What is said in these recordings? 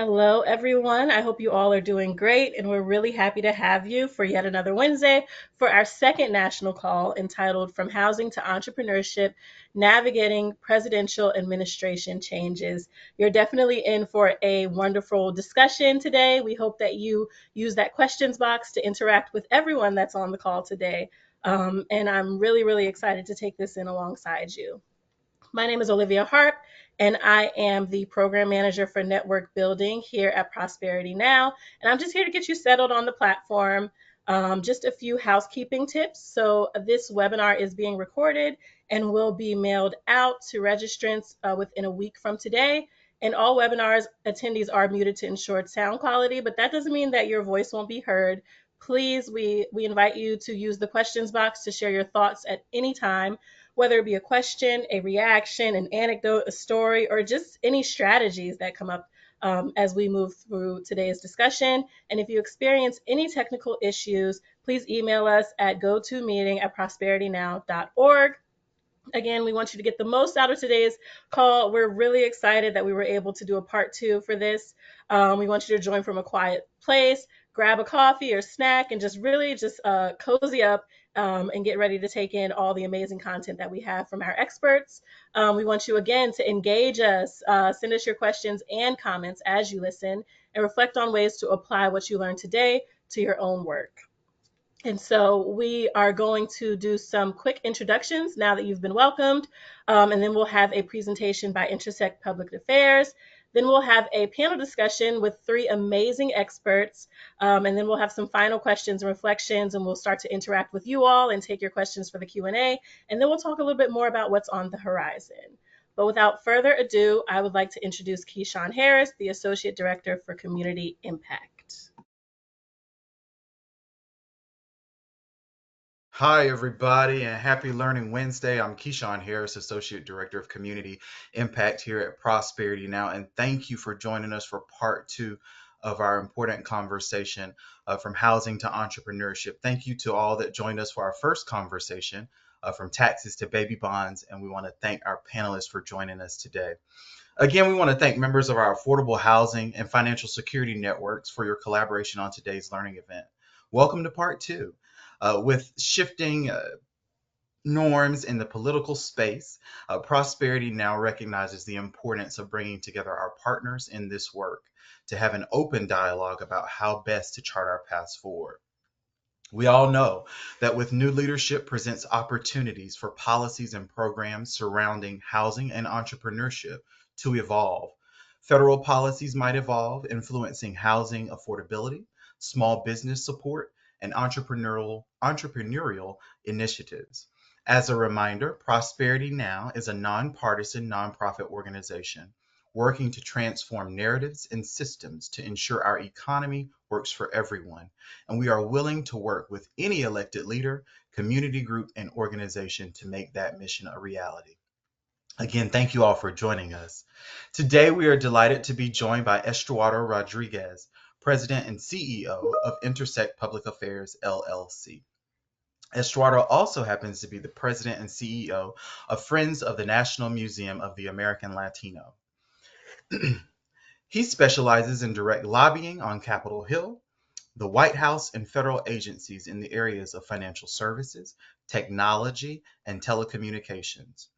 Hello, everyone. I hope you all are doing great, and we're really happy to have you for yet another Wednesday for our second national call entitled From Housing to Entrepreneurship Navigating Presidential Administration Changes. You're definitely in for a wonderful discussion today. We hope that you use that questions box to interact with everyone that's on the call today. And I'm really, really excited to take this in alongside you. My name is Olivia Harp, and I am the program manager for network building here at Prosperity Now. And I'm just here to get you settled on the platform. Just a few housekeeping tips. So, this webinar is being recorded and will be mailed out to registrants within a week from today. And all webinars attendees are muted to ensure sound quality, but that doesn't mean that your voice won't be heard. Please, we invite you to use the questions box to share your thoughts at any time, whether it be a question, a reaction, an anecdote, a story, or just any strategies that come up as we move through today's discussion. And if you experience any technical issues, please email us at gotomeeting@prosperitynow.org. Again, we want you to get the most out of today's call. We're really excited that we were able to do a part two for this. We want you to join from a quiet place, grab a coffee or snack, and just really cozy up and get ready to take in all the amazing content that we have from our experts. We want you again to engage us, send us your questions and comments as you listen, and reflect on ways to apply what you learned today to your own work. And so we are going to do some quick introductions now that you've been welcomed. And then we'll have a presentation by Intersect Public Affairs. Then we'll have a panel discussion with three amazing experts. And then we'll have some final questions and reflections, and we'll start to interact with you all and take your questions for the Q&A. And then we'll talk a little bit more about what's on the horizon. But without further ado, I would like to introduce Keyshawn Harris, the Associate Director for Community Impact. Hi, everybody, and happy Learning Wednesday. I'm Keyshawn Harris, Associate Director of Community Impact here at Prosperity Now, and thank you for joining us for part two of our important conversation from housing to entrepreneurship. Thank you to all that joined us for our first conversation from taxes to baby bonds, and we want to thank our panelists for joining us today. Again, we want to thank members of our affordable housing and financial security networks for your collaboration on today's learning event. Welcome to part two. With shifting norms in the political space, Prosperity Now recognizes the importance of bringing together our partners in this work to have an open dialogue about how best to chart our paths forward. We all know that with new leadership presents opportunities for policies and programs surrounding housing and entrepreneurship to evolve. Federal policies might evolve, influencing housing affordability, small business support, and entrepreneurial initiatives. As a reminder, Prosperity Now is a nonpartisan nonprofit organization working to transform narratives and systems to ensure our economy works for everyone, and we are willing to work with any elected leader, community group, and organization to make that mission a reality. Again, thank you all for joining us. Today, we are delighted to be joined by Estuardo Rodriguez, President and CEO of Intersect Public Affairs, LLC. Estuardo also happens to be the President and CEO of Friends of the National Museum of the American Latino. He specializes in direct lobbying on Capitol Hill, the White House, and federal agencies in the areas of financial services, technology, and telecommunications.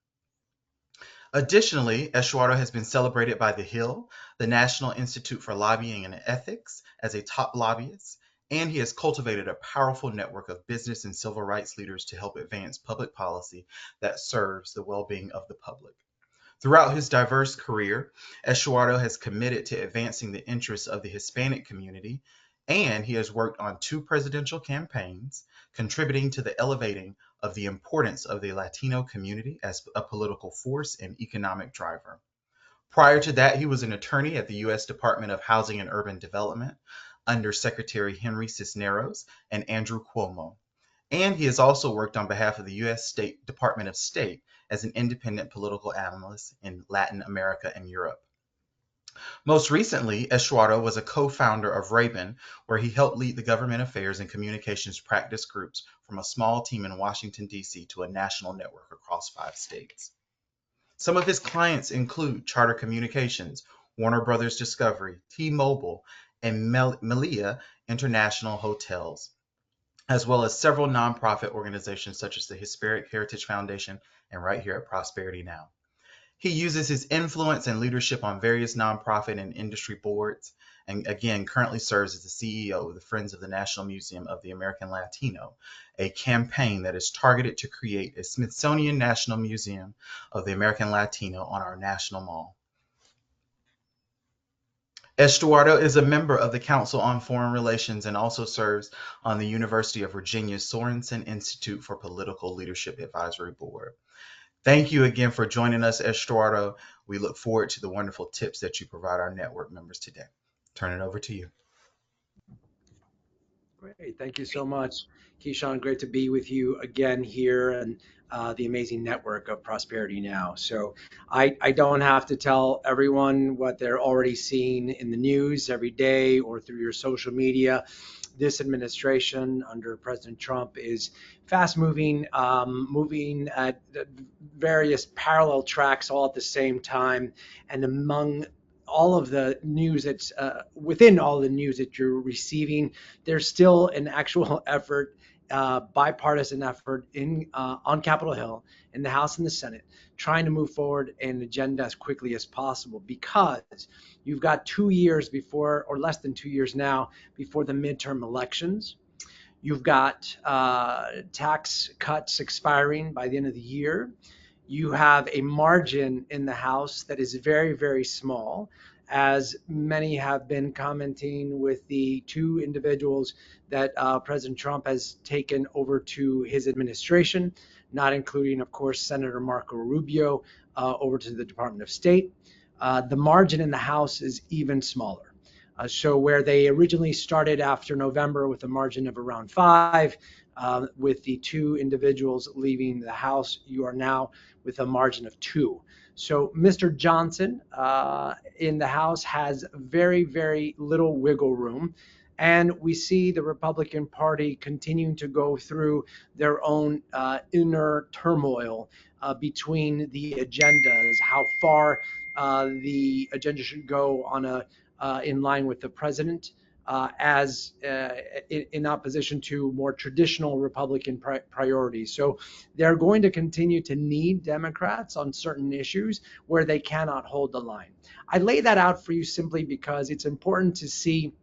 Additionally, Estuardo has been celebrated by The Hill, the National Institute for Lobbying and Ethics, as a top lobbyist, and he has cultivated a powerful network of business and civil rights leaders to help advance public policy that serves the well-being of the public. Throughout his diverse career, Estuardo has committed to advancing the interests of the Hispanic community, and he has worked on two presidential campaigns, contributing to the elevating of the importance of the Latino community as a political force and economic driver. Prior to that, he was an attorney at the U.S. Department of Housing and Urban Development under Secretary Henry Cisneros and Andrew Cuomo. And he has also worked on behalf of the U.S. Department of State as an independent political analyst in Latin America and Europe. Most recently, Estuardo was a co-founder of Raven, where he helped lead the government affairs and communications practice groups from a small team in Washington, D.C. to a national network across 5 states. Some of his clients include Charter Communications, Warner Brothers Discovery, T-Mobile, and Melia International Hotels, as well as several nonprofit organizations such as the Hispanic Heritage Foundation and right here at Prosperity Now. He uses his influence and leadership on various nonprofit and industry boards, and again, currently serves as the CEO of the Friends of the National Museum of the American Latino, a campaign that is targeted to create a Smithsonian National Museum of the American Latino on our national mall. Estuardo is a member of the Council on Foreign Relations and also serves on the University of Virginia Sorensen Institute for Political Leadership Advisory Board. Thank you again for joining us, Estuardo. We look forward to the wonderful tips that you provide our network members today. Turn it over to you. Great. Thank you so much, Keyshawn. Great to be with you again here and the amazing network of Prosperity Now. So I don't have to tell everyone what they're already seeing in the news every day or through your social media. This administration under President Trump is fast moving, moving at various parallel tracks all at the same time. And among all of the news that's within all the news that you're receiving, there's still an actual effort, bipartisan effort in on Capitol Hill, in the House and the Senate, trying to move forward an agenda as quickly as possible because you've got 2 years before, or less than 2 years now, before the midterm elections. You've got tax cuts expiring by the end of the year. You have a margin in the House that is very, very small, as many have been commenting with the two individuals that President Trump has taken over to his administration, not including, of course, Senator Marco Rubio over to the Department of State. The margin in the House is even smaller. So where they originally started after November with a margin of around 5, with the two individuals leaving the House, you are now with a margin of 2. So Mr. Johnson in the House has very, very little wiggle room. And we see the Republican Party continuing to go through their own inner turmoil between the agendas, how far the agenda should go on a in line with the president, as in opposition to more traditional Republican priorities. So they're going to continue to need Democrats on certain issues where they cannot hold the line. I lay that out for you simply because it's important to see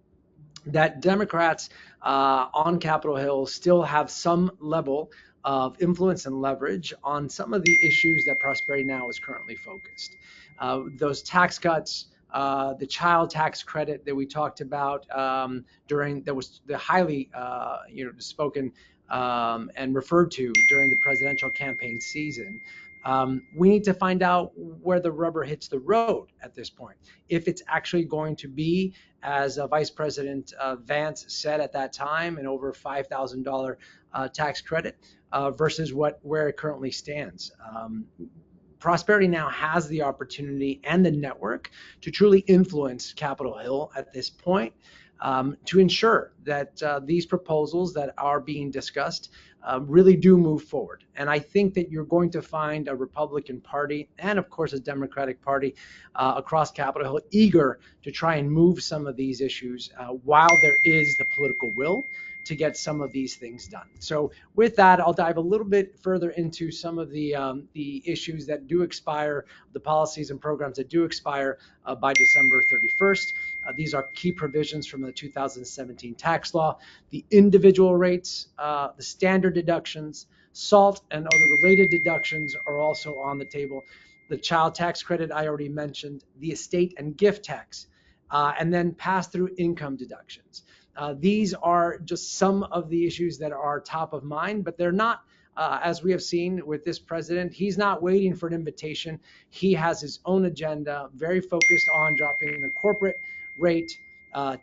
that Democrats on Capitol Hill still have some level of influence and leverage on some of the issues that Prosperity Now is currently focused. Those tax cuts, the child tax credit that we talked about during, that was the highly spoken and referred to during the presidential campaign season. We need to find out where the rubber hits the road at this point. If it's actually going to be, as Vice President Vance said at that time, an over $5,000 tax credit versus where it currently stands. Prosperity Now has the opportunity and the network to truly influence Capitol Hill at this point, to ensure that these proposals that are being discussed really do move forward. And I think that you're going to find a Republican Party and, of course, a Democratic Party across Capitol Hill eager to try and move some of these issues while there is the political will to get some of these things done. So with that, I'll dive a little bit further into some of the issues that do expire, the policies and programs that do expire by December 31st. These are key provisions from the 2017 tax law. The individual rates, the standard deductions, SALT, and other related deductions are also on the table. The child tax credit I already mentioned, the estate and gift tax, and then pass-through income deductions. These are just some of the issues that are top of mind, but they're not, as we have seen with this president, he's not waiting for an invitation. He has his own agenda, very focused on dropping the corporate rate,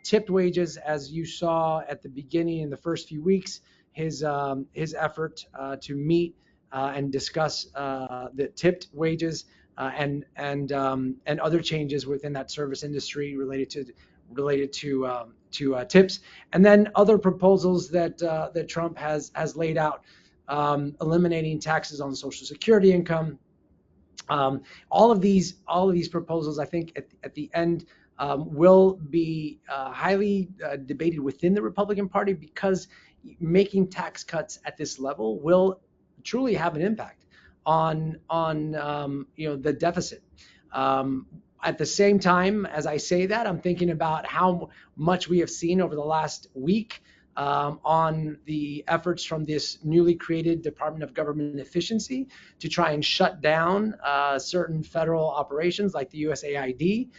tipped wages, as you saw at the beginning in the first few weeks, his effort to meet and discuss the tipped wages and other changes within that service industry related to tips, and then other proposals that Trump has laid out, eliminating taxes on Social Security income, Um, all of these proposals, I think, at the end, will be highly debated within the Republican Party, because making tax cuts at this level will truly have an impact on the deficit. Um, at the same time, as I say that, I'm thinking about how much we have seen over the last week on the efforts from this newly created Department of Government Efficiency to try and shut down certain federal operations like the USAID,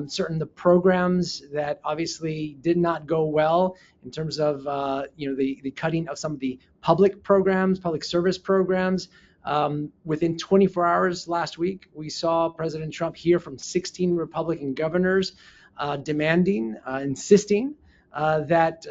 certain the programs that obviously did not go well in terms of the cutting of some of the public programs, public service programs. Within 24 hours last week, we saw President Trump hear from 16 Republican governors demanding, insisting that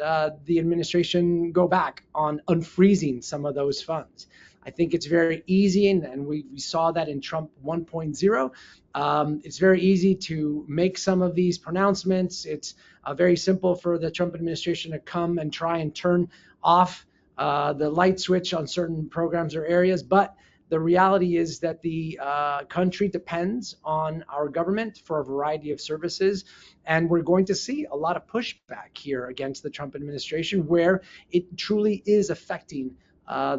the administration go back on unfreezing some of those funds. I think it's very easy, and we saw that in Trump 1.0. It's very easy to make some of these pronouncements. It's very simple for the Trump administration to come and try and turn off the light switch on certain programs or areas. But the reality is that the country depends on our government for a variety of services. And we're going to see a lot of pushback here against the Trump administration, where it truly is affecting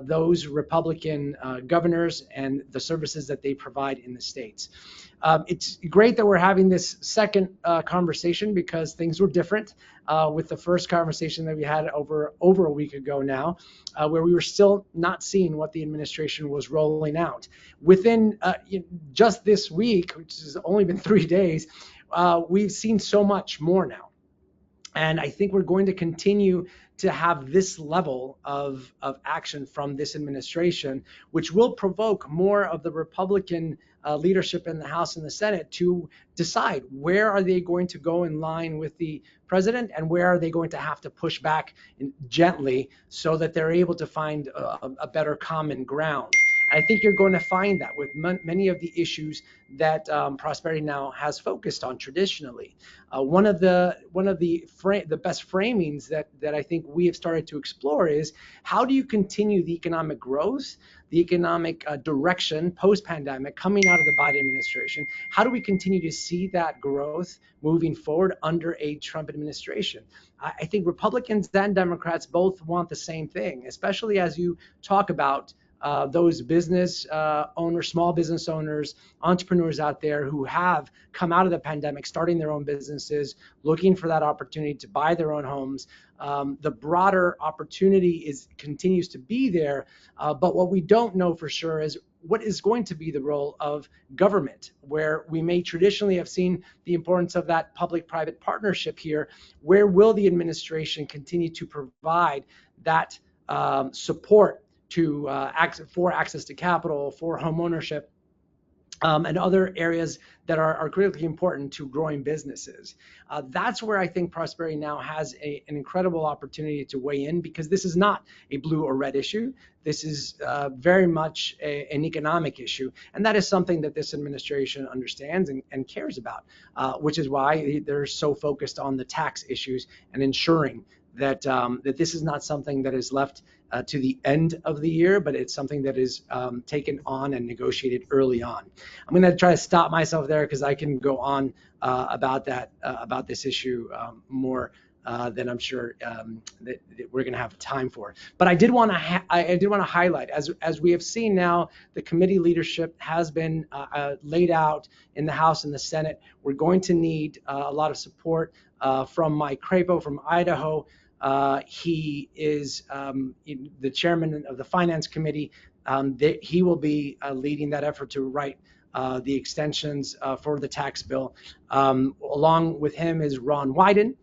those Republican governors and the services that they provide in the states. It's great that we're having this second conversation, because things were different with the first conversation that we had over a week ago now, where we were still not seeing what the administration was rolling out. Within just this week, which has only been 3 days, we've seen so much more now. And I think we're going to continue to have this level of action from this administration, which will provoke more of the Republican leadership in the House and the Senate to decide where are they going to go in line with the president, and where are they going to have to push back gently so that they're able to find a better common ground. I think you're going to find that with many of the issues that Prosperity Now has focused on traditionally. One of the best framings that I think we have started to explore is, how do you continue the economic growth, the economic direction post-pandemic coming out of the Biden administration? How do we continue to see that growth moving forward under a Trump administration? I think Republicans and Democrats both want the same thing, especially as you talk about those business owners, small business owners, entrepreneurs out there who have come out of the pandemic, starting their own businesses, looking for that opportunity to buy their own homes. The broader opportunity continues to be there, but what we don't know for sure is what is going to be the role of government, where we may traditionally have seen the importance of that public-private partnership here. Where will the administration continue to provide that support for access to capital, for home ownership, and other areas that are critically important to growing businesses? That's where I think Prosperity Now has an incredible opportunity to weigh in, because this is not a blue or red issue. This is very much an economic issue, and that is something that this administration understands and cares about, which is why they're so focused on the tax issues and ensuring that this is not something that is left to the end of the year, but it's something that is taken on and negotiated early on. I'm going to try to stop myself there, because I can go on about this issue more than I'm sure that we're going to have time for. But I did want to highlight, as we have seen now, the committee leadership has been laid out in the House and the Senate. We're going to need a lot of support from Mike Crapo from Idaho. He is the chairman of the Finance Committee. He will be leading that effort to write the extensions for the tax bill. Along with him is Ron Wyden.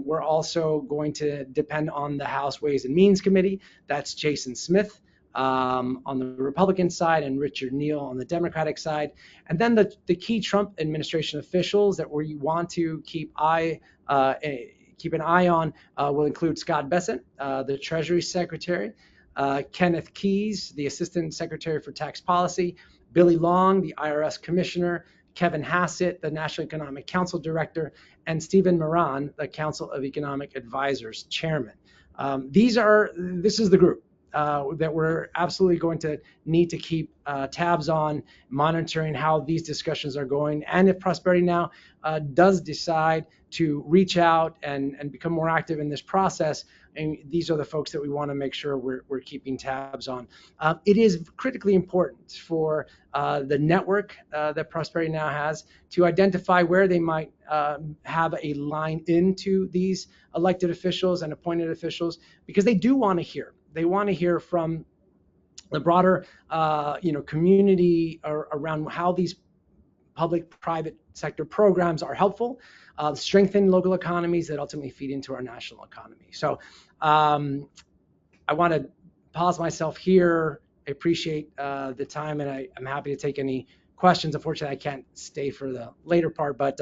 We're also going to depend on the House Ways and Means Committee. That's Jason Smith on the Republican side and Richard Neal on the Democratic side. And then the key Trump administration officials that we want to keep an eye on will include Scott Bessent, the Treasury Secretary, Kenneth Keyes, the Assistant Secretary for Tax Policy, Billy Long, the IRS Commissioner, Kevin Hassett, the National Economic Council Director, and Stephen Moran, the Council of Economic Advisors Chairman. This is the group. that we're absolutely going to need to keep tabs on, monitoring how these discussions are going. And if Prosperity Now does decide to reach out and become more active in this process, and these are the folks that we want to make sure we're keeping tabs on. It is critically important for the network that Prosperity Now has to identify where they might have a line into these elected officials and appointed officials, because they do want to hear. They want to hear from the broader, community around how these public-private sector programs are helpful, strengthen local economies that ultimately feed into our national economy. So I want to pause myself here. I appreciate the time, and I'm happy to take any questions. Unfortunately, I can't stay for the later part, but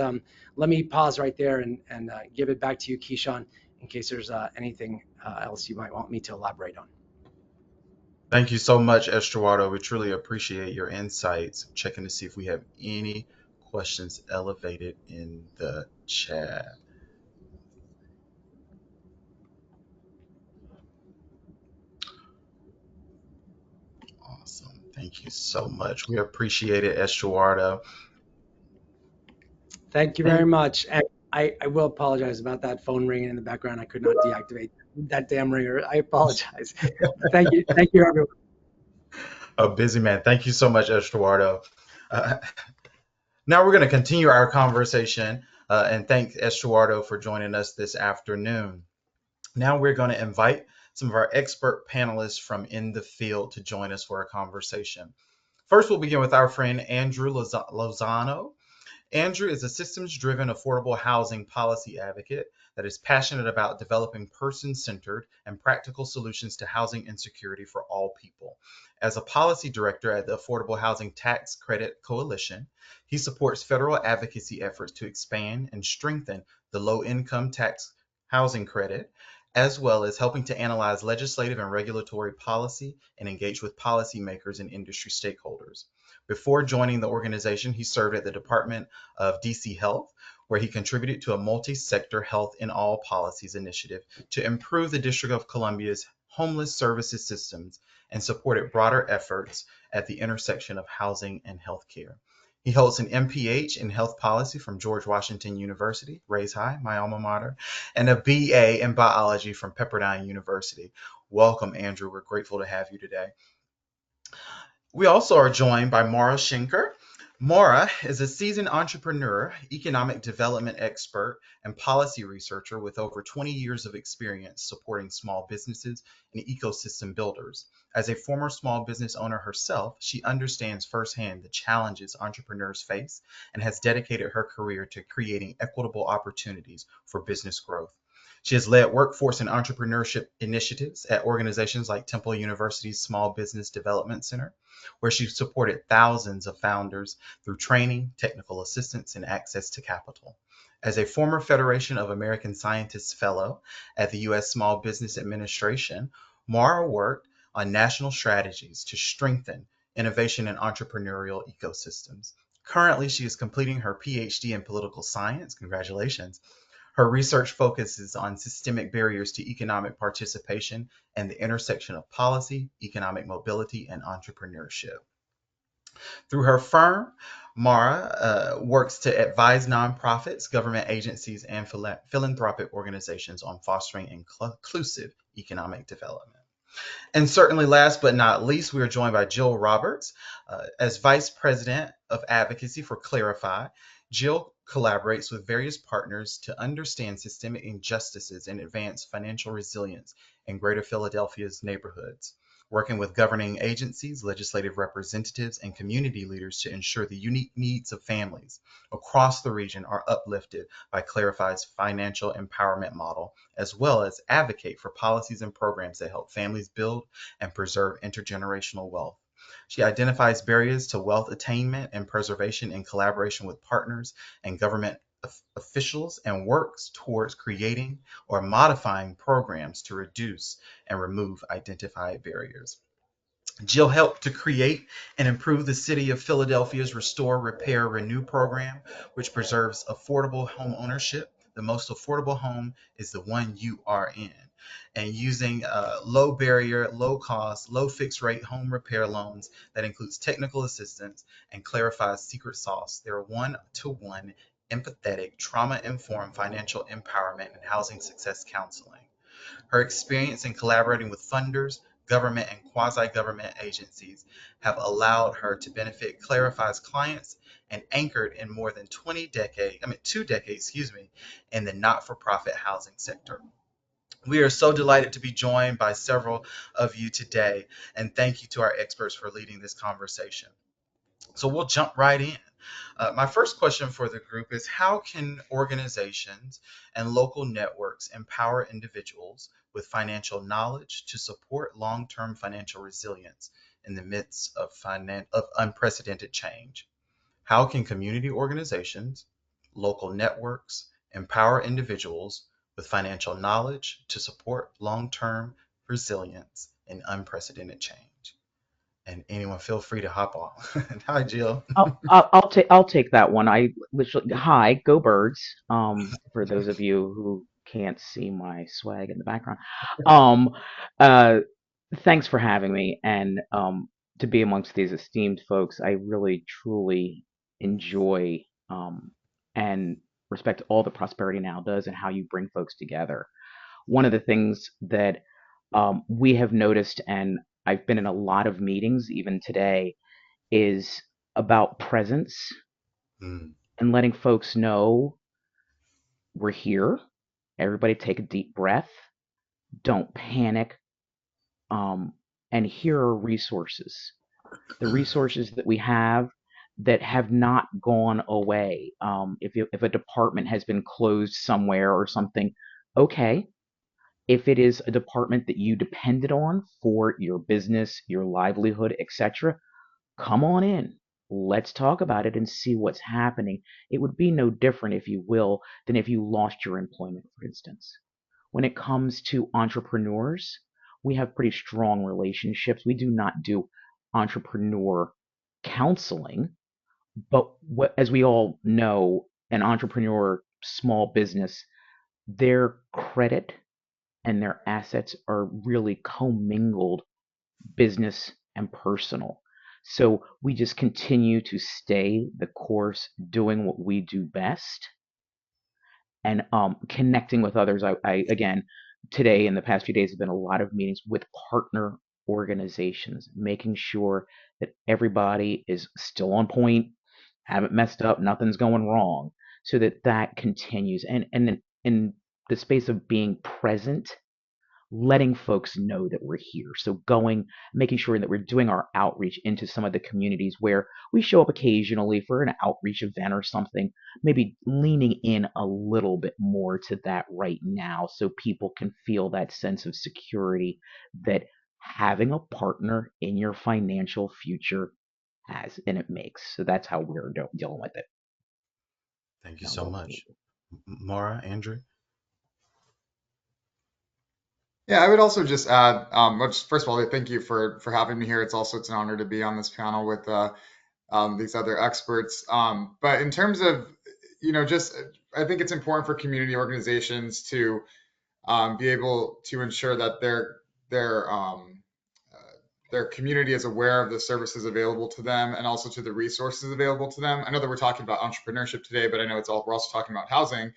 let me pause right there and give it back to you, Keyshawn, in case there's anything else you might want me to elaborate on. Thank you so much, Estuardo. We truly appreciate your insights. Checking to see if we have any questions elevated in the chat. Awesome. Thank you so much. We appreciate it, Estuardo. Thank you very And much. And I will apologize about that phone ringing in the background. I could not deactivate that damn ringer. I apologize. Thank you. Thank you, everyone. a busy man. Thank you so much, Estuardo. Uh, Now we're going to continue our conversation and thank Estuardo for joining us this afternoon. Now we're going to invite some of our expert panelists from in the field to join us for a conversation. First, we'll begin with our friend Andrew Lozano. Andrew is a systems driven affordable housing policy advocate that is passionate about developing person centered and practical solutions to housing insecurity for all people. As a policy director at the Affordable Housing Tax Credit Coalition, he supports federal advocacy efforts to expand and strengthen the low income tax housing credit, as well as helping to analyze legislative and regulatory policy and engage with policymakers and industry stakeholders. Before joining the organization, he served at the Department of DC Health, where he contributed to a multi sector health in all policies initiative to improve the District of Columbia's homeless services systems and supported broader efforts at the intersection of housing and healthcare. He holds an MPH in health policy from George Washington University, Raise High, my alma mater, and a BA in biology from Pepperdine University. Welcome, Andrew. We're grateful to have you today. We also are joined by Maura Schenker. Maura is a seasoned entrepreneur, economic development expert, and policy researcher with over 20 years of experience supporting small businesses and ecosystem builders. As a former small business owner herself, she understands firsthand the challenges entrepreneurs face and has dedicated her career to creating equitable opportunities for business growth. She has led workforce and entrepreneurship initiatives at organizations like Temple University's Small Business Development Center, where she supported thousands of founders through training, technical assistance, and access to capital. As a former Federation of American Scientists Fellow at the U.S. Small Business Administration, Mara worked on national strategies to strengthen innovation and entrepreneurial ecosystems. Currently, she is completing her PhD in political science. Congratulations. Her research focuses on systemic barriers to economic participation and the intersection of policy, economic mobility, and entrepreneurship. Through her firm, Mara works to advise nonprofits, government agencies, and philanthropic organizations on fostering inclusive economic development. And certainly, last but not least, we are joined by Jill Roberts. As Vice President of Advocacy for Clarify, Jill collaborates with various partners to understand systemic injustices and advance financial resilience in Greater Philadelphia's neighborhoods, working with governing agencies, legislative representatives, and community leaders to ensure the unique needs of families across the region are uplifted by Clarify's financial empowerment model, as well as advocate for policies and programs that help families build and preserve intergenerational wealth. She identifies barriers to wealth attainment and preservation in collaboration with partners and government officials and works towards creating or modifying programs to reduce and remove identified barriers. Jill helped to create and improve the City of Philadelphia's Restore, Repair, Renew program, which preserves affordable home ownership. The most affordable home is the one you are in. and using low barrier, low cost, low fixed rate home repair loans that includes technical assistance and clarifies secret sauce. They're one-to-one empathetic, trauma informed financial empowerment and housing success counseling. Her experience in collaborating with funders, government, and quasi government agencies have allowed her to benefit Clarify's clients and anchored in more than 2 decades, in the not for profit housing sector. We are so delighted to be joined by several of you today, and thank you to our experts for leading this conversation. So we'll jump right in. My first question for the group is, how can organizations and local networks empower individuals with financial knowledge to support long-term financial resilience in the midst of unprecedented change? How can community organizations, local networks empower individuals with financial knowledge to support long-term resilience in unprecedented change? And anyone feel free to hop on. Hi, Jill. I'll take that one. I literally hi, go birds. For those of you who can't see my swag in the background, um, uh, thanks for having me and to be amongst these esteemed folks. I really truly enjoy and respect all that Prosperity Now does and how you bring folks together. One of the things that we have noticed, and I've been in a lot of meetings even today, is about presence Mm, and letting folks know we're here. Everybody take a deep breath. Don't panic. Um, and here are resources. The resources that we have that have not gone away. If a department has been closed somewhere or something, okay. If it is a department that you depended on for your business, your livelihood, etc., come on in. Let's talk about it and see what's happening. It would be no different, if you will, than if you lost your employment, for instance. When it comes to entrepreneurs, we have pretty strong relationships. We do not do entrepreneur counseling, but as we all know, an entrepreneur, small business, their credit and their assets are really commingled, business and personal. So we just continue to stay the course, doing what we do best, and connecting with others. I again, today in the past few days have been a lot of meetings with partner organizations, making sure that everybody is still on point, haven't messed up, nothing's going wrong, so that that continues. And in the space of being present, letting folks know that we're here. So going, making sure that we're doing our outreach into some of the communities where we show up occasionally for an outreach event or something, maybe leaning in a little bit more to that right now so people can feel that sense of security that having a partner in your financial future has and it makes. So that's how we're dealing with it. thank you Now so go. much. Mara, Andrew? Yeah, I would also just add, first of all, thank you for having me here. It's an honor to be on this panel with these other experts. But in terms of, just I think it's important for community organizations to be able to ensure that their their community is aware of the services available to them and also to the resources available to them. I know that we're talking about entrepreneurship today, but I know we're also talking about housing.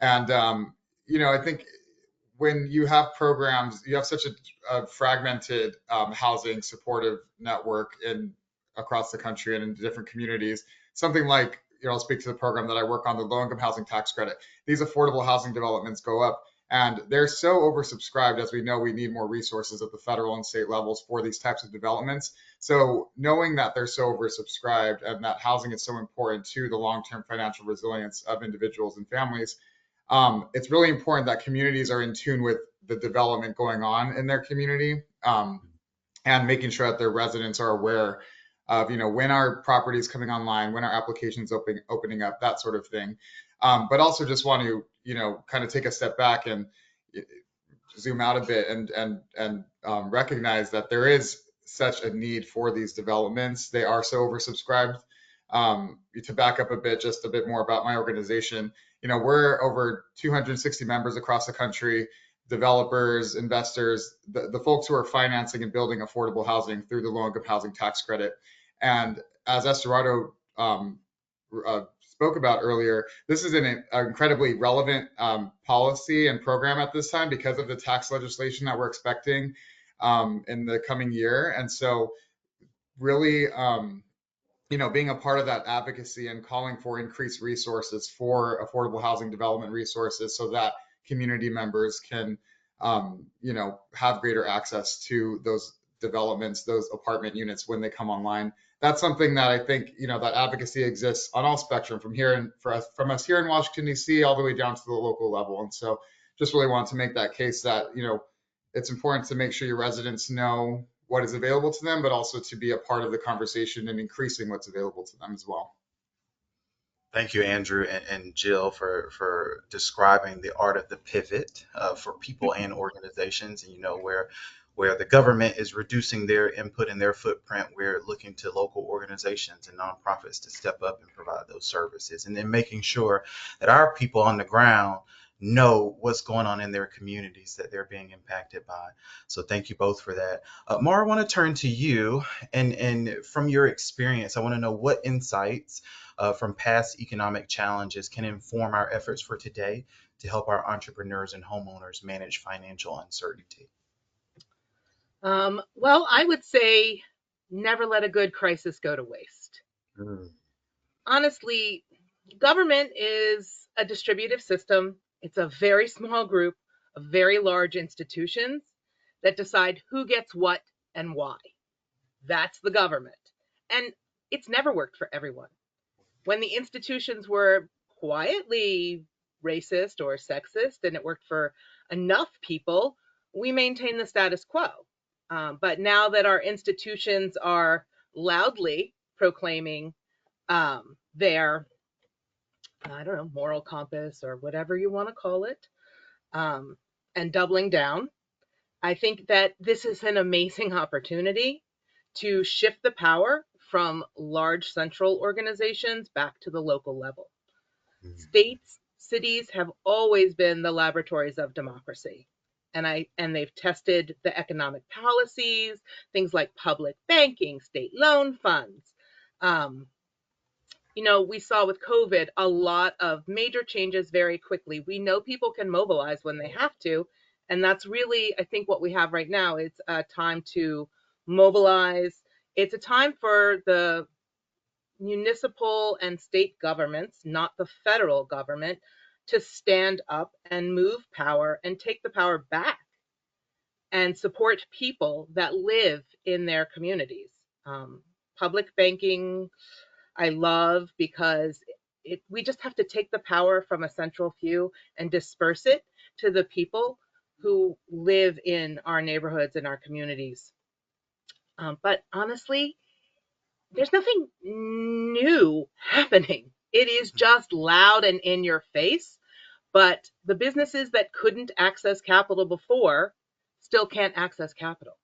And I think when you have programs, you have such a fragmented housing supportive network in across the country and in different communities. Something like, I'll speak to the program that I work on, the low income housing tax credit. These affordable housing developments go up and they're so oversubscribed. As we know, we need more resources at the federal and state levels for these types of developments. So knowing that they're so oversubscribed and that housing is so important to the long-term financial resilience of individuals and families, it's really important that communities are in tune with the development going on in their community, and making sure that their residents are aware of, when our property is coming online, when our applications opening up, that sort of thing. But also just want to, kind of take a step back and zoom out a bit and recognize that there is such a need for these developments. They are so oversubscribed. To back up a bit, just a bit more about my organization, we're over 260 members across the country. developers, investors, the folks who are financing and building affordable housing through the low-income housing tax credit. And as Esterado spoke about earlier, this is an incredibly relevant policy and program at this time because of the tax legislation that we're expecting in the coming year. And so really, being a part of that advocacy and calling for increased resources for affordable housing development resources so that community members can, have greater access to those developments, those apartment units when they come online. That's something that I think, that advocacy exists on all spectrum from us here in Washington, D.C., all the way down to the local level. And so just really want to make that case that, it's important to make sure your residents know what is available to them, but also to be a part of the conversation and increasing what's available to them as well. Thank you, Andrew and Jill, for describing the art of the pivot for people and organizations. And where the government is reducing their input and their footprint, we're looking to local organizations and nonprofits to step up and provide those services, and then making sure that our people on the ground know what's going on in their communities that they're being impacted by. So thank you both for that. Mara, I want to turn to you, and from your experience, I want to know what insights from past economic challenges can inform our efforts for today to help our entrepreneurs and homeowners manage financial uncertainty. Well, I would say never let a good crisis go to waste. Mm. Honestly, government is a distributive system. It's a very small group of very large institutions that decide who gets what and why. That's the government. And it's never worked for everyone. When the institutions were quietly racist or sexist and it worked for enough people, we maintain the status quo. But now that our institutions are loudly proclaiming their, I don't know, moral compass or whatever you want to call it, and doubling down, I think that this is an amazing opportunity to shift the power from large central organizations back to the local level. States, cities have always been the laboratories of democracy. And they've tested the economic policies, things like public banking, state loan funds. We saw with COVID a lot of major changes very quickly. We know people can mobilize when they have to, and that's really, I think, what we have right now. It's a time to mobilize. It's a time for the municipal and state governments, not the federal government, to stand up and move power and take the power back and support people that live in their communities. Public banking, I love because we just have to take the power from a central few and disperse it to the people who live in our neighborhoods and our communities. But honestly, there's nothing new happening. It is just loud and in your face. But the businesses that couldn't access capital before still can't access capital.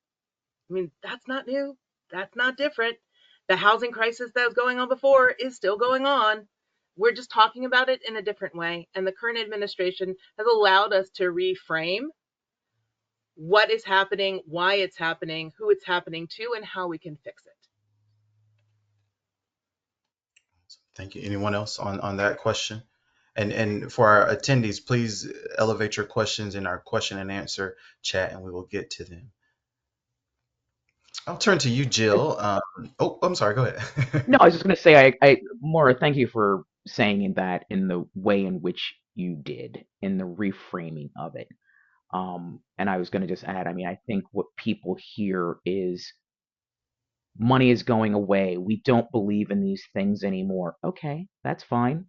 I mean, that's not new. That's not different. The housing crisis that was going on before is still going on. We're just talking about it in a different way. And the current administration has allowed us to reframe what is happening, why it's happening, who it's happening to, and how we can fix it. Thank you. Anyone else on that question? And for our attendees, please elevate your questions in our question and answer chat, and we will get to them. I'll turn to you, Jill. I'm sorry. Go ahead. No, I was just going to say, Maura, thank you for saying that in the way in which you did, in the reframing of it. And I was going to just add, I mean, I think what people hear is money is going away. We don't believe in these things anymore. Okay, that's fine.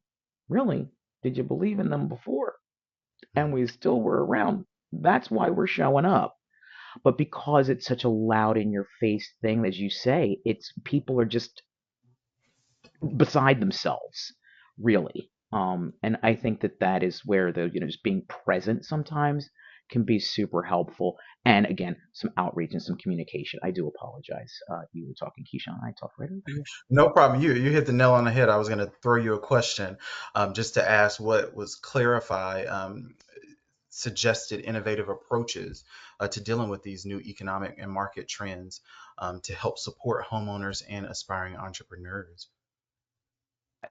Really? Did you believe in them before? And we still were around. That's why we're showing up. But because it's such a loud in your face thing, as you say, it's people are just beside themselves, really. And I think that is where the just being present sometimes can be super helpful. And again, some outreach and some communication. I do apologize. You were talking, Keyshawn. I talked right over you. No problem. You hit the nail on the head. I was going to throw you a question just to ask what was clarify. suggested innovative approaches to dealing with these new economic and market trends to help support homeowners and aspiring entrepreneurs?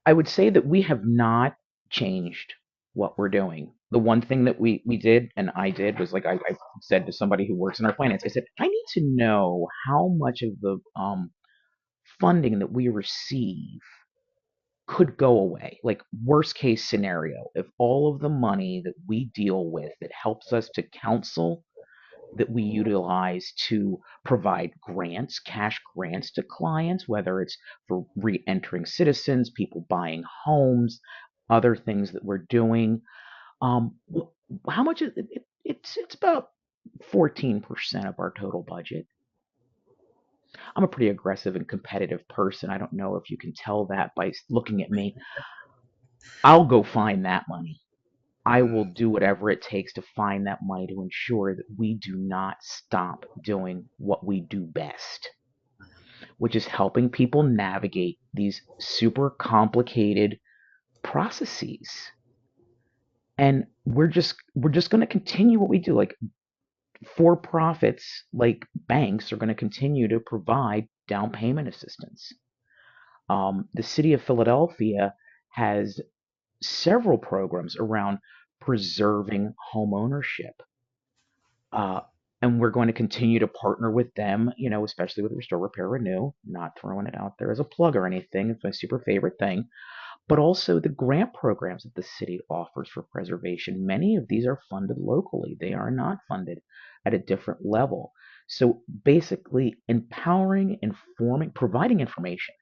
I would say that we have not changed what we're doing. The one thing that we did and I did was, like, I said to somebody who works in our finance, I said, I need to know how much of the funding that we receive could go away. Like, worst case scenario, if all of the money that we deal with that helps us to counsel, that we utilize to provide grants, cash grants to clients, whether it's for re-entering citizens, people buying homes, other things that we're doing. Um, how much is it? It's about 14% of our total budget. I'm a pretty aggressive and competitive person. I don't know if you can tell that by looking at me. I'll go find that money. I will Mm, do whatever it takes to find that money to ensure that we do not stop doing what we do best, which is helping people navigate these super complicated processes. And we're just going to continue what we do. Like, for profits, like banks, are going to continue to provide down payment assistance. The city of Philadelphia has several programs around preserving home ownership. Uh, and we're going to continue to partner with them, especially with Restore, Repair, Renew. Not throwing it out there as a plug or anything. It's my super favorite thing. But also the grant programs that the city offers for preservation. Many of these are funded locally. They are not funded at a different level. So basically, empowering, informing, providing information.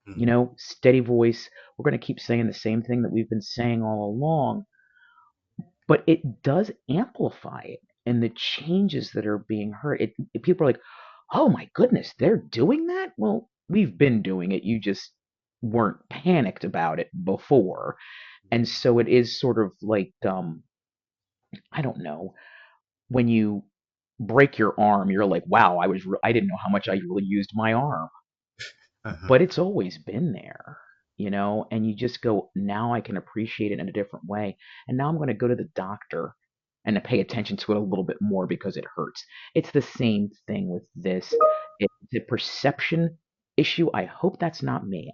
mhm, Steady voice. We're going to keep saying the same thing that we've been saying all along, but it does amplify it, and the changes that are being heard. People are like, "Oh my goodness, they're doing that." Well, we've been doing it. You just weren't panicked about it before, and so it is sort of like, I don't know, when you break your arm, you're like, "Wow, I didn't know how much I really used my arm." uh-huh, But it's always been there, and you just go, now I can appreciate it in a different way. And now I'm going to go to the doctor and to pay attention to it a little bit more because it hurts. It's the same thing with this. It's a perception issue. I hope that's not me.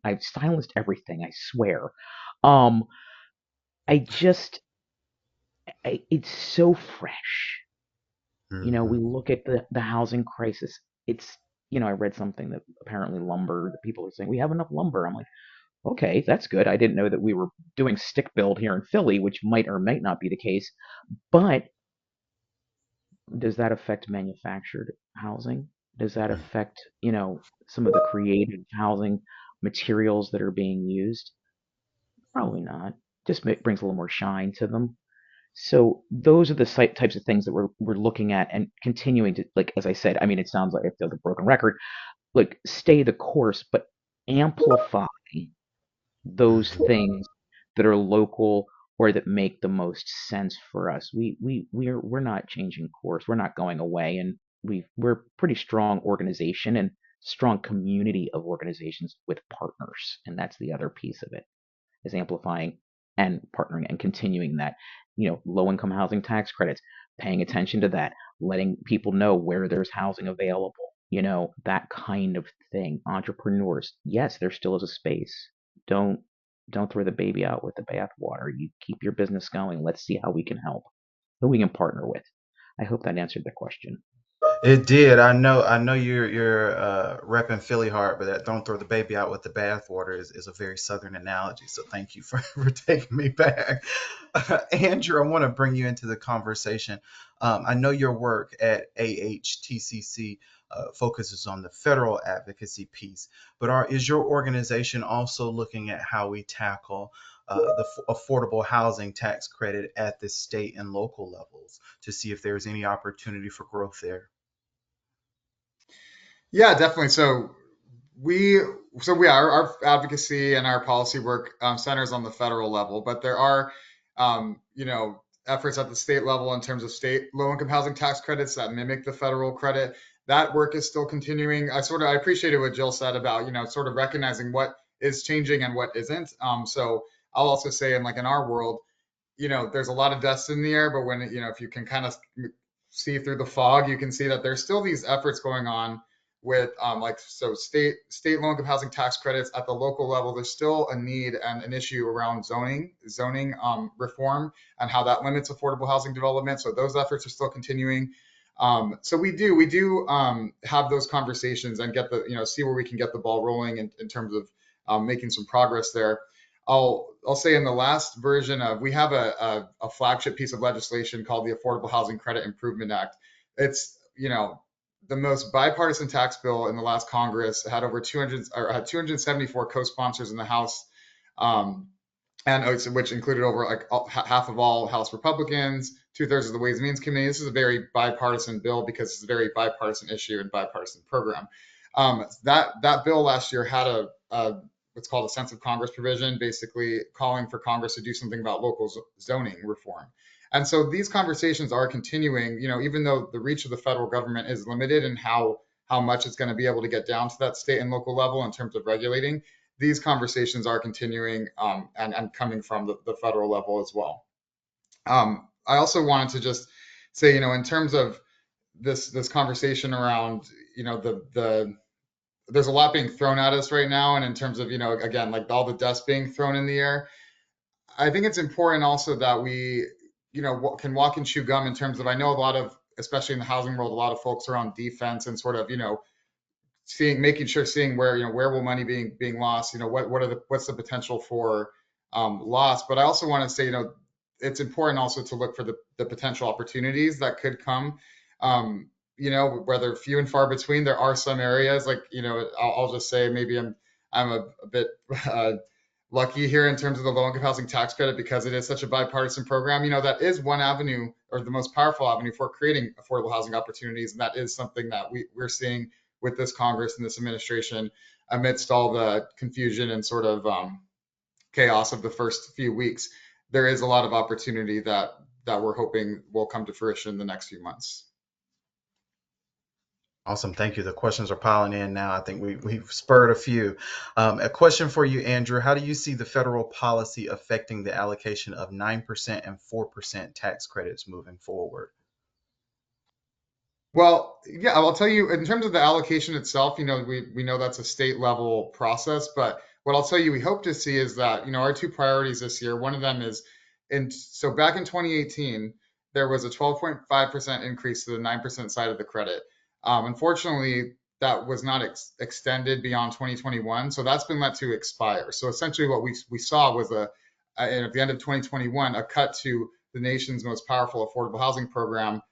I've silenced everything, I swear. Um, I just, it's so fresh. We mhm. look at the housing crisis. I read something that apparently lumber, the people are saying we have enough lumber. I'm like, okay, that's good. I didn't know that we were doing stick build here in Philly, which might or might not be the case. But does that affect manufactured housing? Does that Mm. affect, some of the creative housing materials that are being used? Probably not. Just brings a little more shine to them. So those are the types of things that we're looking at and continuing to, like, as I said, I mean, it sounds like I feel like a broken record, like, stay the course, but amplify those Mhm. things that are local or that make the most sense for us. We're not changing course. We're not going away, and we're a pretty strong organization and strong community of organizations with partners, and that's the other piece of it, is amplifying and partnering and continuing that. Low income housing tax credits, paying attention to that, letting people know where there's housing available, that kind of thing. Entrepreneurs, yes, there still is a space. Don't don't throw the baby out with the bathwater. You keep your business going. Let's see how we can help, who we can partner with. I hope that answered the question. It did. I know you're repping Philly hard, but that "don't throw the baby out with the bathwater" is a very Southern analogy. So thank you for, for taking me back. Andrew, I want to bring you into the conversation. I know your work at AHTCC focuses on the federal advocacy piece, but is your organization also looking at how we tackle the affordable housing tax credit at the state and local levels to see if there's any opportunity for growth there? Yeah, definitely. We our advocacy and our policy work centers on the federal level, but there are efforts at the state level in terms of state low income housing tax credits that mimic the federal credit. That work is still continuing. I appreciated what Jill said about sort of recognizing what is changing and what isn't. So I'll also say in our world, there's a lot of dust in the air, but when if you can kind of see through the fog, you can see that there's still these efforts going on with state low income housing tax credits at the local level. There's still a need and an issue around zoning reform and how that limits affordable housing development. So those efforts are still continuing. So we do have those conversations and get see where we can get the ball rolling in terms of making some progress there. I'll say in the last version of we have a flagship piece of legislation called the Affordable Housing Credit Improvement Act. It's the most bipartisan tax bill in the last Congress. It had over 274 co-sponsors in the House, which included over half of all House Republicans, 2/3 of the Ways and Means Committee. This is a very bipartisan bill because it's a very bipartisan issue and bipartisan program. That bill last year had a what's called a sense of Congress provision, basically calling for Congress to do something about local zoning reform. And so these conversations are continuing, even though the reach of the federal government is limited in how much it's going to be able to get down to that state and local level in terms of regulating. These conversations are continuing and coming from the federal level as well. I also wanted to just say, in terms of this conversation around, there's a lot being thrown at us right now, and in terms of again, like all the dust being thrown in the air, I think it's important also that we can walk and chew gum in terms of, I know a lot of, especially in the housing world, a lot of folks are on defense and sort of seeing where will money being lost, what's the potential for loss. But I also want to say it's important also to look for the potential opportunities that could come. Whether few and far between, there are some areas like, I'll just say maybe I'm a bit lucky here in terms of the low income housing tax credit because it is such a bipartisan program. That is one avenue, or the most powerful avenue, for creating affordable housing opportunities. And that is something that we're seeing with this Congress and this administration amidst all the confusion and sort of chaos of the first few weeks. There is a lot of opportunity that we're hoping will come to fruition in the next few months. Awesome. Thank you. The questions are piling in now. I think we've spurred a few. A question for you, Andrew. How do you see the federal policy affecting the allocation of 9% and 4% tax credits moving forward? Well, yeah, I'll tell you, in terms of the allocation itself, we know that's a state level process, but what I'll tell you we hope to see is that, our two priorities this year, one of them is, so back in 2018, there was a 12.5% increase to the 9% side of the credit. Unfortunately, that was not extended beyond 2021, so that's been let to expire. So essentially what we saw was at the end of 2021, a cut to the nation's most powerful affordable housing program,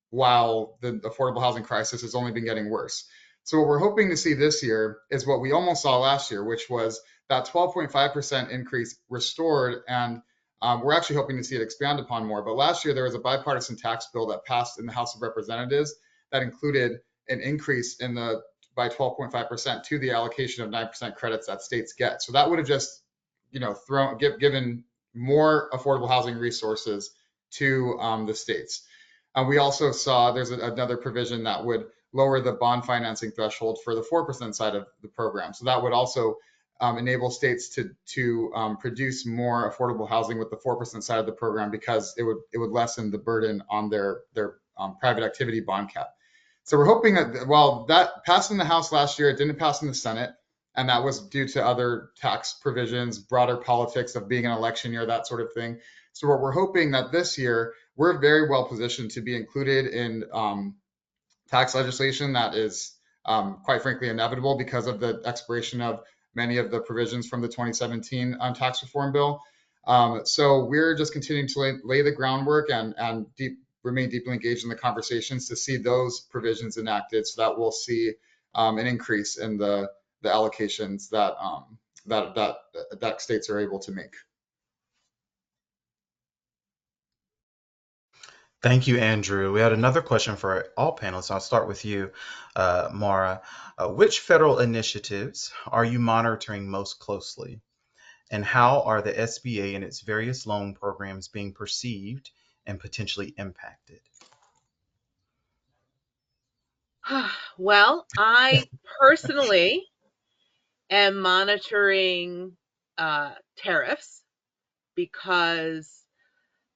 while the affordable housing crisis has only been getting worse. So what we're hoping to see this year is what we almost saw last year, which was that 12.5% increase restored, and we're actually hoping to see it expand upon more. But last year, there was a bipartisan tax bill that passed in the House of Representatives that included an increase by 12.5% to the allocation of 9% credits that states get. So that would have just, given more affordable housing resources to the states. We also saw there's another provision that would lower the bond financing threshold for the 4% side of the program. So that would also enable states to produce more affordable housing with the 4% side of the program, because it would lessen the burden on their private activity bond cap. So we're hoping that, while that passed in the House last year, it didn't pass in the Senate, and that was due to other tax provisions, broader politics of being an election year, that sort of thing. So what we're hoping that this year, we're very well positioned to be included in tax legislation that is, quite frankly, inevitable because of the expiration of many of the provisions from the 2017 tax reform bill. So we're just continuing to lay the groundwork and remain deeply engaged in the conversations to see those provisions enacted, so that we'll see an increase in the allocations that states are able to make. Thank you, Andrew. We had another question for all panelists. I'll start with you, Mara. Which federal initiatives are you monitoring most closely? And how are the SBA and its various loan programs being perceived and potentially impacted? Well, I personally am monitoring tariffs, because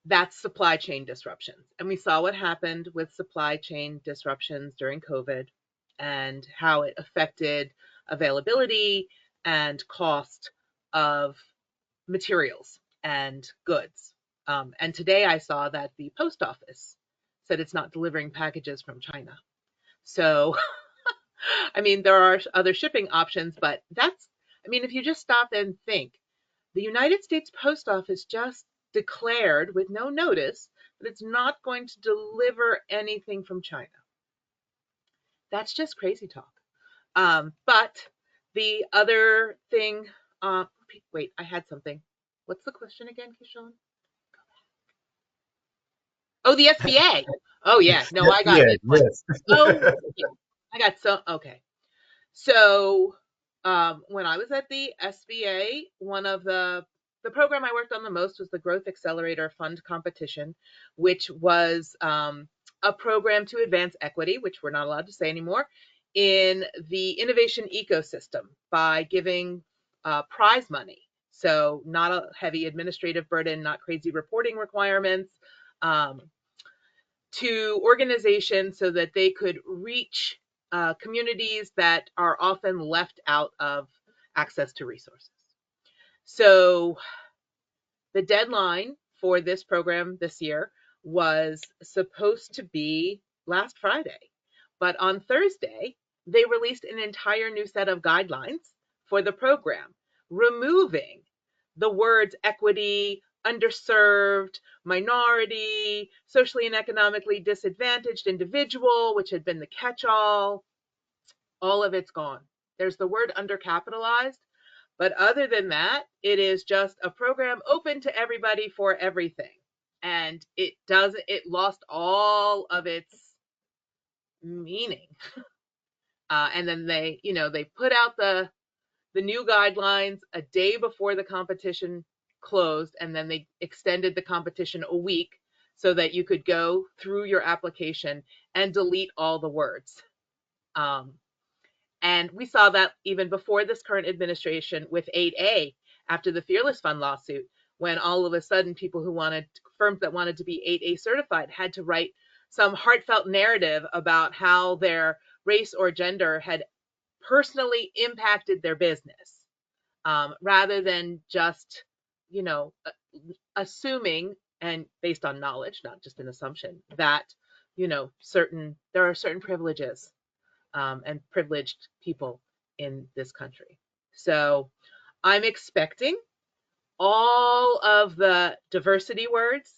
that's supply chain disruptions. And we saw what happened with supply chain disruptions during COVID and how it affected availability and cost of materials and goods. And today I saw that the post office said it's not delivering packages from China. So, I mean, there are other shipping options, but if you just stop and think, the United States Post Office just declared with no notice that it's not going to deliver anything from China. That's just crazy talk. But the other thing, wait, I had something. What's the question again, Kishon? Oh, the SBA. Oh, yeah. No, I got Yeah, this one. yes. Oh, yeah. I got so, okay. So when I was at the SBA, one of the program I worked on the most was the Growth Accelerator Fund Competition, which was a program to advance equity, which we're not allowed to say anymore, in the innovation ecosystem by giving prize money. So not a heavy administrative burden, not crazy reporting requirements, to organizations so that they could reach communities that are often left out of access to resources. So the deadline for this program this year was supposed to be last Friday, but on Thursday, they released an entire new set of guidelines for the program, removing the words equity, underserved, minority, socially and economically disadvantaged individual, which had been the catch-all. All of it's gone. There's the word undercapitalized, but other than that, it is just a program open to everybody for everything. And it lost all of its meaning. And then they put out the new guidelines a day before the competition closed, and then they extended the competition a week so that you could go through your application and delete all the words. And we saw that even before this current administration with 8A, after the Fearless Fund lawsuit, when all of a sudden firms that wanted to be 8A certified had to write some heartfelt narrative about how their race or gender had personally impacted their business, rather than just, assuming, and based on knowledge, not just an assumption, that, there are certain privileges and privileged people in this country. So I'm expecting all of the diversity words,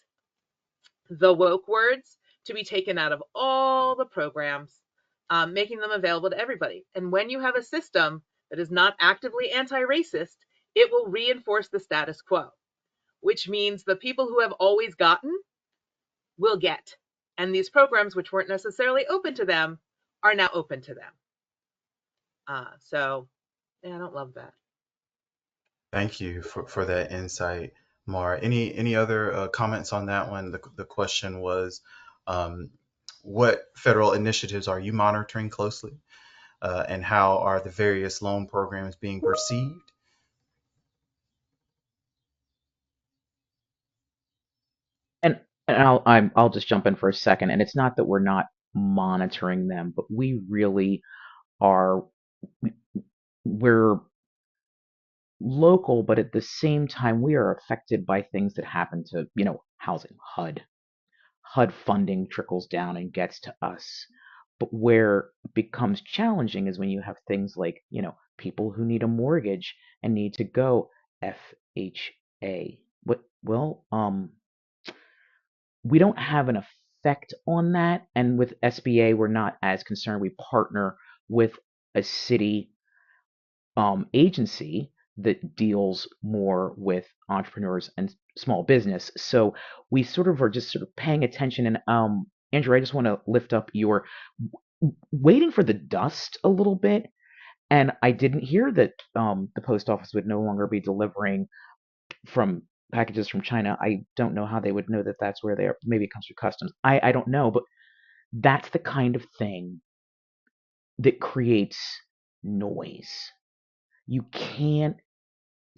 the woke words, to be taken out of all the programs, making them available to everybody. And when you have a system that is not actively anti-racist, it will reinforce the status quo, which means the people who have always gotten will get. And these programs, which weren't necessarily open to them, are now open to them. So yeah, I don't love that. Thank you for that insight, Mara. Any other comments on that one? The question was, um, what federal initiatives are you monitoring closely, and how are the various loan programs being perceived? And I'll just jump in for a second. And it's not that we're not monitoring them, but we really are. We're local, but at the same time, we are affected by things that happen to, housing, HUD. HUD funding trickles down and gets to us. But where it becomes challenging is when you have things like, people who need a mortgage and need to go FHA. Well, we don't have an effect on that. And with SBA, we're not as concerned. We partner with a city agency that deals more with entrepreneurs and small business. So we sort of are just sort of paying attention. And Andrew, I just want to lift up your waiting for the dust a little bit. And I didn't hear that the post office would no longer be delivering from packages from China. I don't know how they would know that that's where they are. Maybe it comes through customs. I don't know, but that's the kind of thing that creates noise. You can't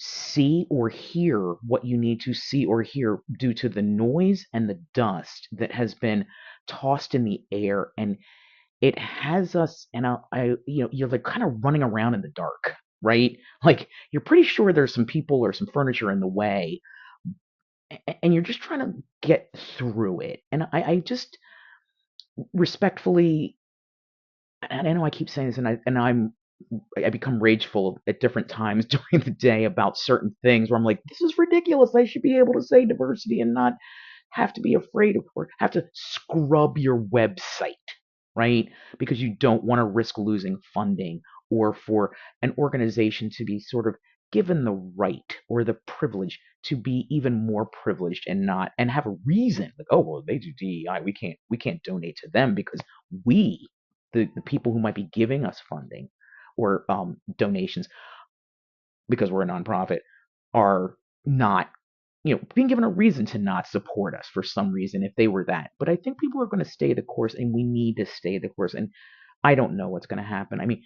see or hear what you need to see or hear due to the noise and the dust that has been tossed in the air, and it has us, and you're like kind of running around in the dark, right? Like you're pretty sure there's some people or some furniture in the way, and you're just trying to get through it. And I just respectfully, and I know I keep saying this, I become rageful at different times during the day about certain things where I'm like, this is ridiculous. I should be able to say diversity and not have to be afraid of or have to scrub your website, right? Because you don't want to risk losing funding or for an organization to be sort of given the right or the privilege to be even more privileged and not and have a reason like, oh well, they do DEI, we can't donate to them because we the people who might be giving us funding or donations because we're a nonprofit are not, being given a reason to not support us for some reason if they were that. But I think people are going to stay the course, and we need to stay the course. And I don't know what's going to happen. I mean,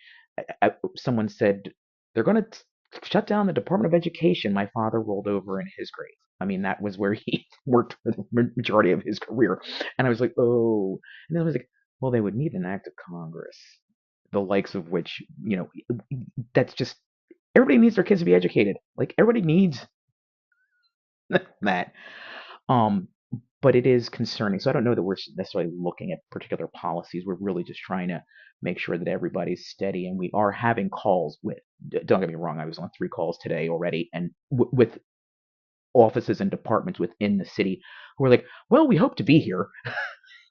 someone said they're going to shut down the Department of Education. My father rolled over in his grave. I mean, that was where he worked for the majority of his career. And I was like, oh. And then I was like, well, they would need an act of Congress, the likes of which, that's just everybody needs their kids to be educated. Like everybody needs that. Um, but it is concerning. So I don't know that we're necessarily looking at particular policies. We're really just trying to make sure that everybody's steady, and we are having calls with. Don't get me wrong. I was on 3 calls today already, and with offices and departments within the city who are like, "Well, we hope to be here."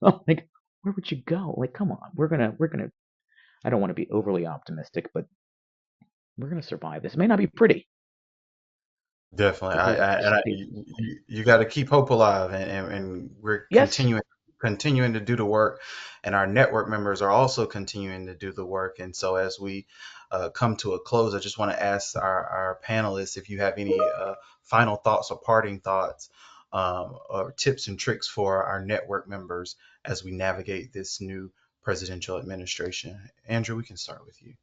I'm like, where would you go? Like, come on, we're gonna. I don't want to be overly optimistic, but we're gonna survive this. It may not be pretty, Definitely. but we are You got to keep hope alive, and we're yes, continuing to do the work, and our network members are also continuing to do the work. And so, as we come to a close, I just want to ask our panelists if you have any final thoughts or parting thoughts, or tips and tricks for our network members as we navigate this new presidential administration. Andrew, we can start with you.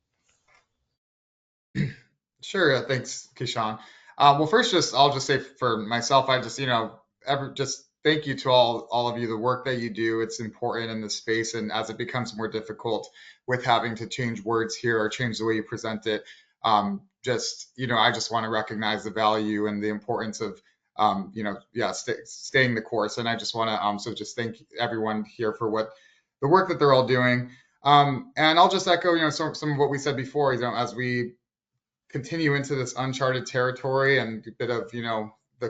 Sure. Thanks, Kishan. Well, first, I'll just say for myself, I just ever just thank you to all of you. The work that you do, it's important in this space, and as it becomes more difficult with having to change words here or change the way you present it, I just want to recognize the value and the importance of yeah, staying the course. And I just want to so just thank everyone here for what the work that they're all doing. And I'll just echo some of what we said before. As we continue into this uncharted territory and a bit of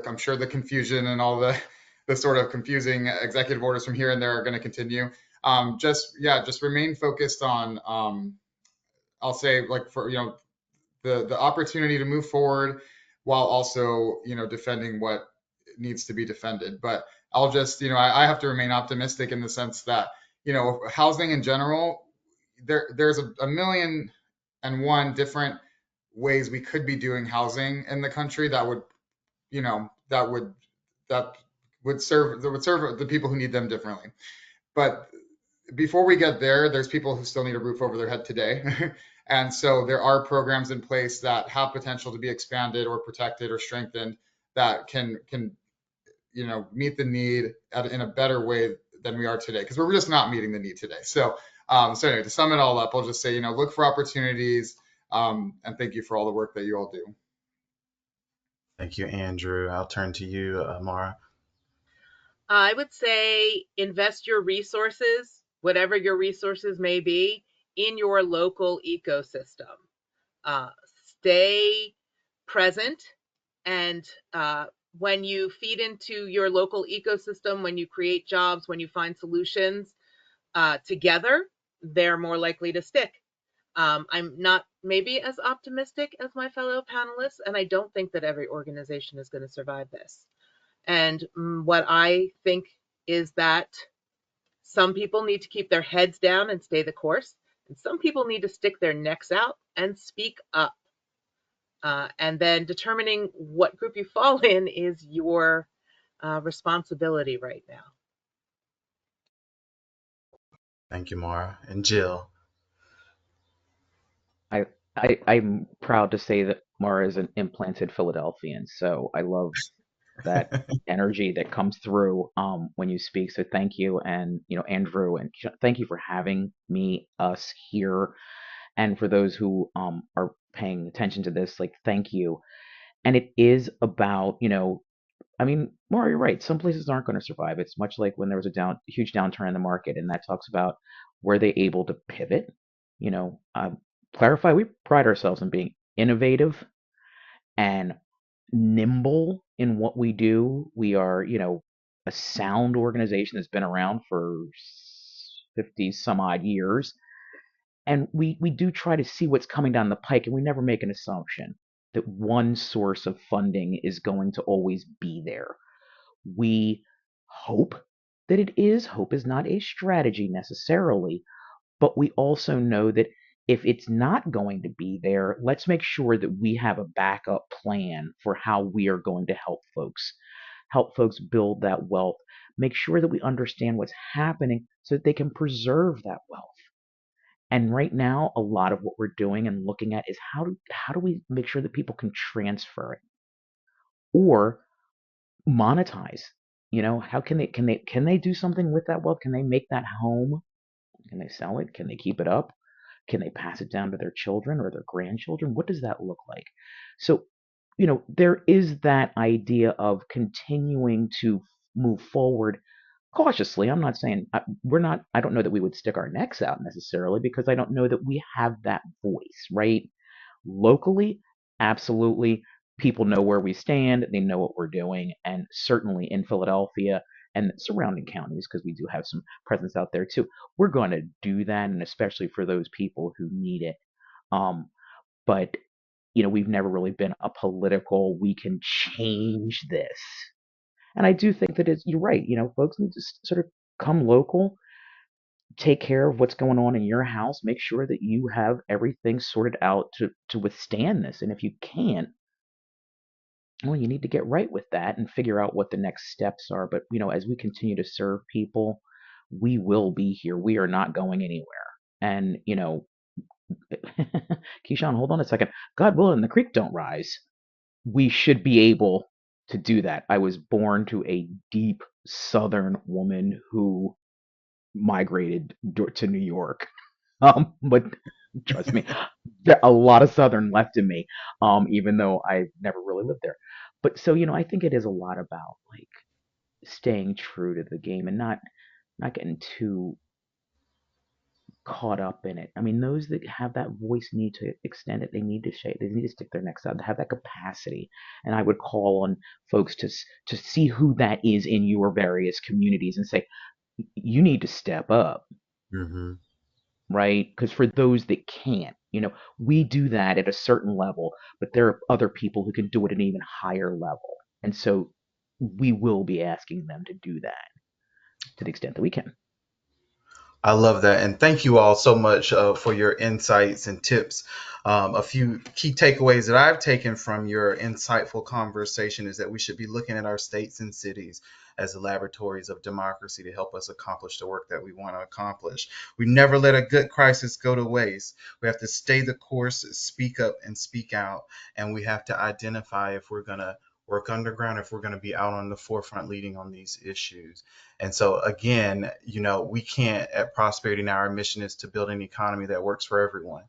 I'm sure the confusion and all the sort of confusing executive orders from here and there are going to continue. Just remain focused on I'll say like for the opportunity to move forward while also defending what needs to be defended. But I'll just I have to remain optimistic in the sense that housing in general, there's a million and one different ways we could be doing housing in the country that would you know that would that would serve the people who need them differently. But before we get there, there's people who still need a roof over their head today. And so there are programs in place that have potential to be expanded or protected or strengthened that can meet the need in a better way than we are today, because we're just not meeting the need today. So anyway, to sum it all up, I'll just say look for opportunities, and thank you for all the work that you all do. Thank you, Andrew. I'll turn to you, Mara. I would say invest your resources, whatever your resources may be, in your local ecosystem. Stay present, and when you feed into your local ecosystem, when you create jobs, when you find solutions together, they're more likely to stick. I'm not maybe as optimistic as my fellow panelists, and I don't think that every organization is going to survive this. And what I think is that some people need to keep their heads down and stay the course, and some people need to stick their necks out and speak up. And then determining what group you fall in is your responsibility right now. Thank you, Mara. And Jill. I'm proud to say that Mara is an implanted Philadelphian, so I love that energy that comes through when you speak. So thank you, and Andrew, and thank you for having us here, and for those who are paying attention to this, like thank you. And it is about I mean, Maura, you're right. Some places aren't going to survive. It's much like when there was a huge downturn in the market, and that talks about were they able to pivot? Clarify. We pride ourselves in being innovative and nimble in what we do. We are, a sound organization that's been around for 50 some odd years. And we do try to see what's coming down the pike, and we never make an assumption that one source of funding is going to always be there. We hope that it is. Hope is not a strategy necessarily, but we also know that if it's not going to be there, let's make sure that we have a backup plan for how we are going to help folks build that wealth, make sure that we understand what's happening so that they can preserve that wealth. And right now, a lot of what we're doing and looking at is how do we make sure that people can transfer it or monetize? How can they do something with that wealth? Can they make that home? Can they sell it? Can they keep it up? Can they pass it down to their children or their grandchildren? What does that look like? So, there is that idea of continuing to move forward cautiously. I'm not saying we're not, I don't know that we would stick our necks out necessarily, because I don't know that we have that voice, right? Locally, absolutely. People know where we stand, they know what we're doing, and certainly in Philadelphia and surrounding counties, because we do have some presence out there too. We're going to do that, and especially for those people who need it. But we've never really been a political, we can change this. And I do think that you're right. Folks need to sort of come local, take care of what's going on in your house, make sure that you have everything sorted out to withstand this. And if you can't, well, you need to get right with that and figure out what the next steps are. But as we continue to serve people, we will be here. We are not going anywhere. And Keyshawn, hold on a second. God willing, the creek don't rise. We should be able to do that. I was born to a deep Southern woman who migrated to New York. But trust me, there a lot of Southern left in me, even though I never really lived there. But so, I think it is a lot about like staying true to the game and not getting too caught up in it. I mean, those that have that voice need to extend it. They need to shake. They need to stick their necks out. To have that capacity. And I would call on folks to see who that is in your various communities and say, you need to step up, Hmm. right? Because for those that can't, we do that at a certain level, but there are other people who can do it at an even higher level. And so we will be asking them to do that to the extent that we can. I love that. And thank you all so much for your insights and tips. A few key takeaways that I've taken from your insightful conversation is that we should be looking at our states and cities as the laboratories of democracy to help us accomplish the work that we want to accomplish. We never let a good crisis go to waste. We have to stay the course, speak up and speak out, and we have to identify if we're going to work underground, if we're going to be out on the forefront leading on these issues. And so again, we can't at Prosperity Now, our mission is to build an economy that works for everyone.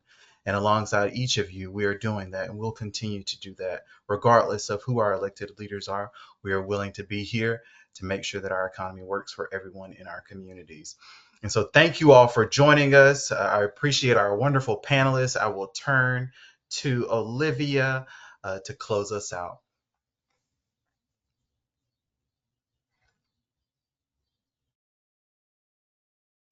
And alongside each of you, we are doing that and we'll continue to do that. Regardless of who our elected leaders are, we are willing to be here to make sure that our economy works for everyone in our communities. And so thank you all for joining us. I appreciate our wonderful panelists. I will turn to Olivia to close us out.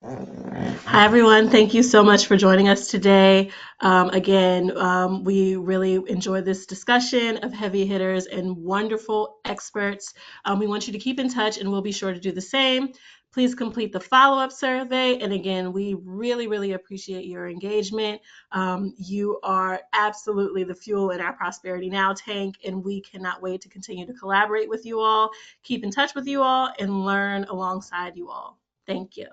Hi, everyone. Thank you so much for joining us today. Again, we really enjoyed this discussion of heavy hitters and wonderful experts. We want you to keep in touch, and we'll be sure to do the same. Please complete the follow-up survey. And again, we really, really appreciate your engagement. You are absolutely the fuel in our Prosperity Now tank, and we cannot wait to continue to collaborate with you all, keep in touch with you all, and learn alongside you all. Thank you.